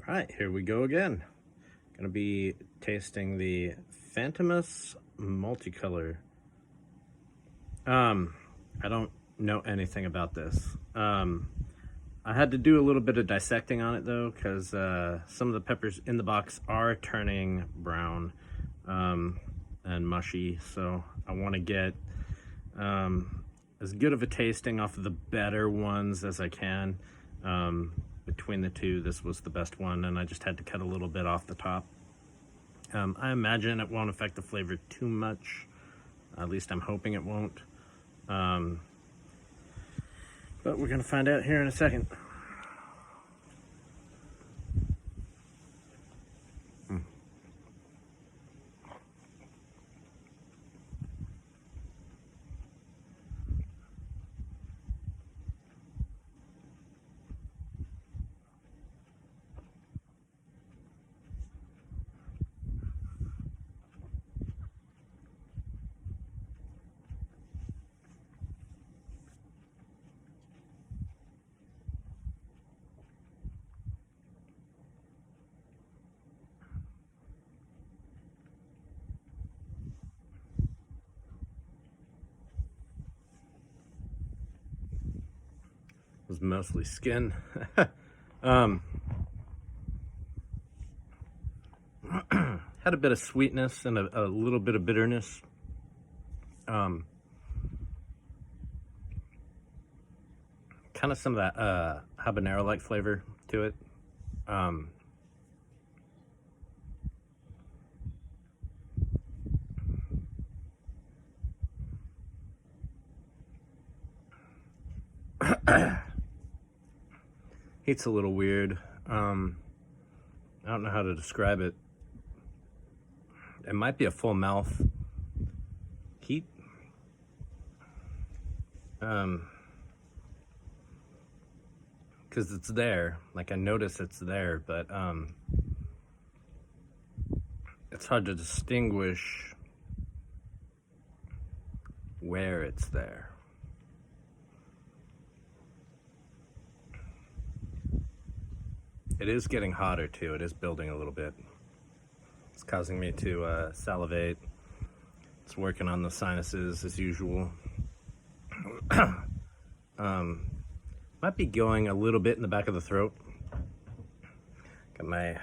Alright, here we go again. Gonna be tasting the Fantomas Multicolor. I don't know anything about this. I had to do a little bit of dissecting on it though, because some of the peppers in the box are turning brown and mushy, so I want to get as good of a tasting off of the better ones as I can. Between the two, this was the best one, and I just had to cut a little bit off the top. I imagine it won't affect the flavor too much. At least I'm hoping it won't. But we're gonna find out here in a second. It was mostly skin. Had a bit of sweetness and a little bit of bitterness. Kind of some of that habanero-like flavor to it. Heat's a little weird. I don't know how to describe it. It might be a full mouth heat. Because it's there. Like, I notice it's there, but it's hard to distinguish where it's there. It is getting hotter too. It is building a little bit. It's causing me to salivate. It's working on the sinuses as usual. Might be going a little bit in the back of the throat. Got my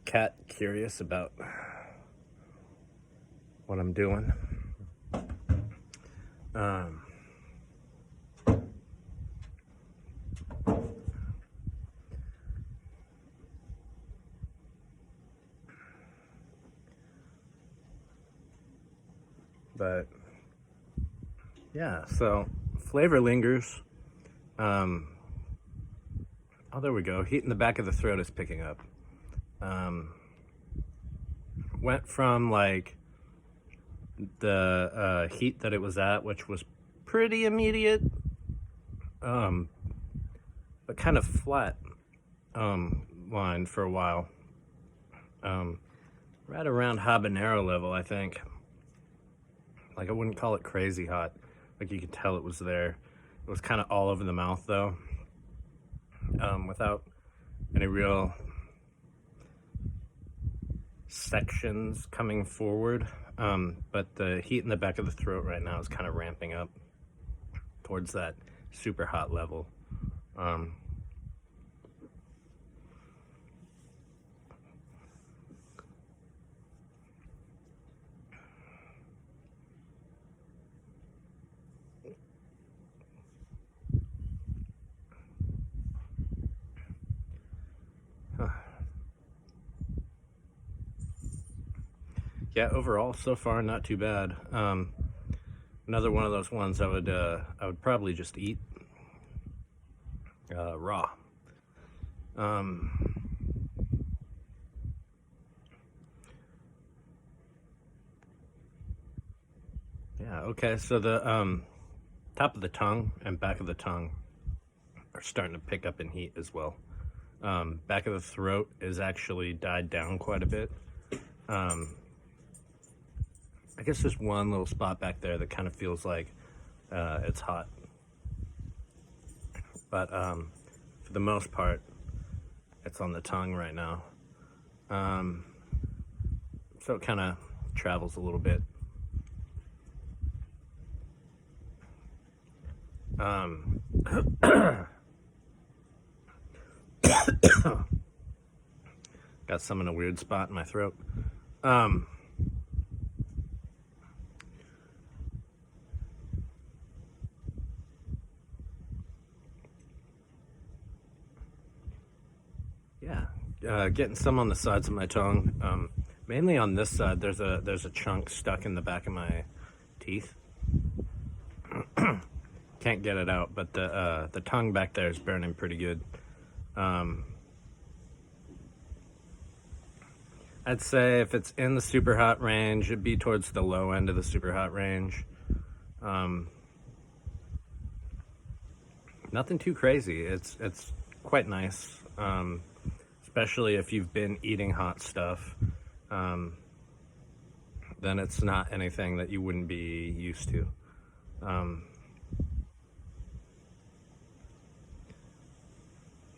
cat curious about what I'm doing. But yeah, so flavor lingers. Oh, there we go. Heat in the back of the throat is picking up. Went from like the heat that it was at, which was pretty immediate, but kind of flat line for a while. Right around habanero level, I think. Like, I wouldn't call it crazy hot. Like, you could tell it was there. It was kind of all over the mouth, though, without any real sections coming forward. But the heat in the back of the throat right now is kind of ramping up towards that super hot level. Yeah, overall, so far, not too bad. Another one of those ones I would probably just eat raw. Yeah, okay, so the top of the tongue and back of the tongue are starting to pick up in heat as well. Back of the throat is actually died down quite a bit. I guess there's one little spot back there that kind of feels like it's hot. But for the most part, it's on the tongue right now. So it kind of travels a little bit. Got some in a weird spot in my throat. Yeah, getting some on the sides of my tongue. Mainly on this side, there's a chunk stuck in the back of my teeth. Can't get it out, but the tongue back there is burning pretty good. I'd say if it's in the super hot range, it'd be towards the low end of the super hot range. Nothing too crazy. It's quite nice, especially if you've been eating hot stuff. Then it's not anything that you wouldn't be used to.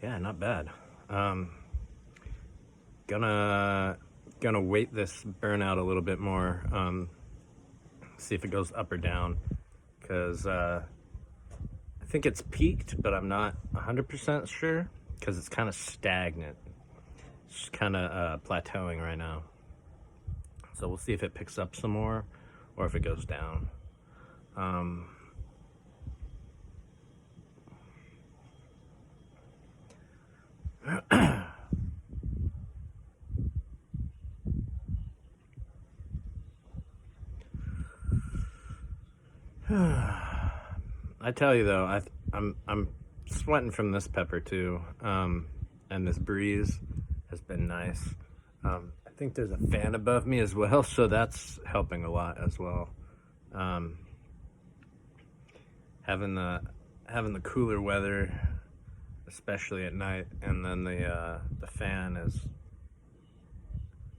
Yeah, not bad. Gonna wait this burn out a little bit more, see if it goes up or down, because I think it's peaked, but I'm not 100% sure, because it's kind of stagnant. It's kind of plateauing right now. So we'll see if it picks up some more or if it goes down. I tell you though, I'm sweating from this pepper too, and this breeze has been nice. I think there's a fan above me as well, so that's helping a lot as well. Having the cooler weather, especially at night, and then the fan is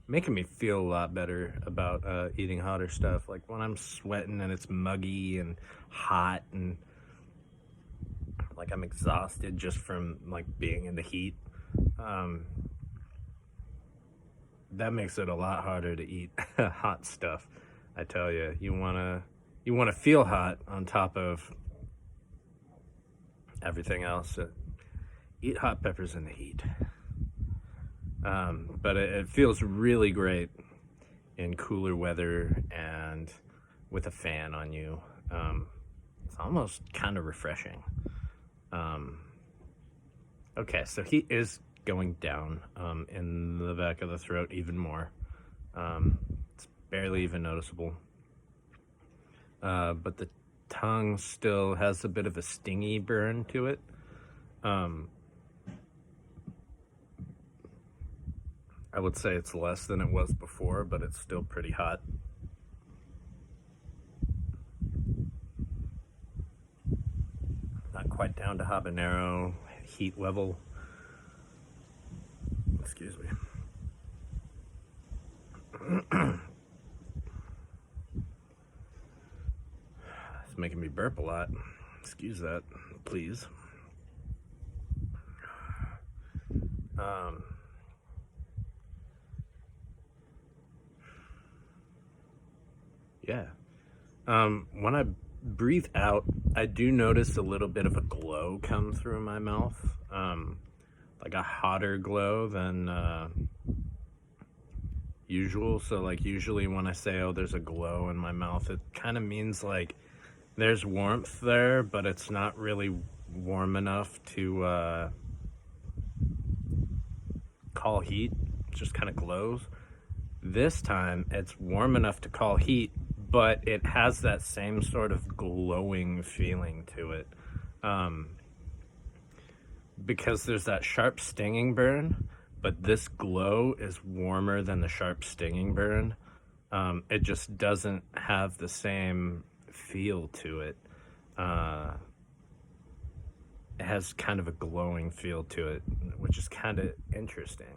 making me feel a lot better about eating hotter stuff. Like when I'm sweating and it's muggy and hot and like I'm exhausted just from like being in the heat, that makes it a lot harder to eat hot stuff. I tell you, you wanna feel hot on top of everything else. Eat hot peppers in the heat. But it feels really great in cooler weather and with a fan on you. It's almost kind of refreshing. Okay, so heat is going down in the back of the throat even more. It's barely even noticeable. But the tongue still has a bit of a stingy burn to it. I would say it's less than it was before, but it's still pretty hot. Not quite down to habanero heat level. Excuse me. It's making me burp a lot. Excuse that, please. Yeah. When I breathe out, I do notice a little bit of a glow come through my mouth. Like a hotter glow than usual. So like usually when I say, oh, there's a glow in my mouth, it kind of means like there's warmth there, but it's not really warm enough to call heat. It just kind of glows. This time it's warm enough to call heat, but it has that same sort of glowing feeling to it. Because there's that sharp stinging burn, but this glow is warmer than the sharp stinging burn. It just doesn't have the same feel to it. It has kind of a glowing feel to it, which is kind of interesting.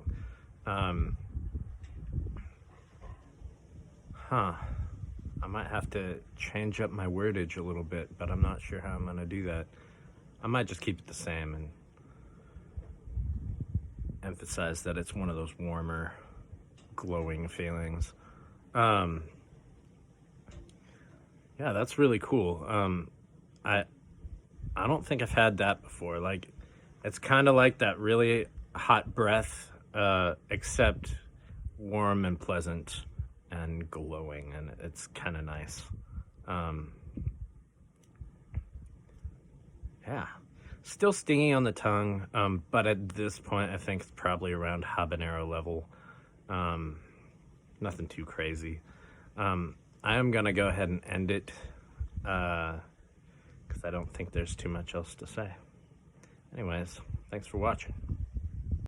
I might have to change up my wordage a little bit, but I'm not sure how I'm gonna do that. I might just keep it the same and emphasize that it's one of those warmer, glowing feelings. Yeah, that's really cool. I don't think I've had that before. Like, it's kind of like that really hot breath, except warm and pleasant and glowing, and it's kind of nice. Yeah, still stingy on the tongue, but at this point, I think it's probably around habanero level. Nothing too crazy. I am gonna go ahead and end it, because I don't think there's too much else to say. Anyways, thanks for watching.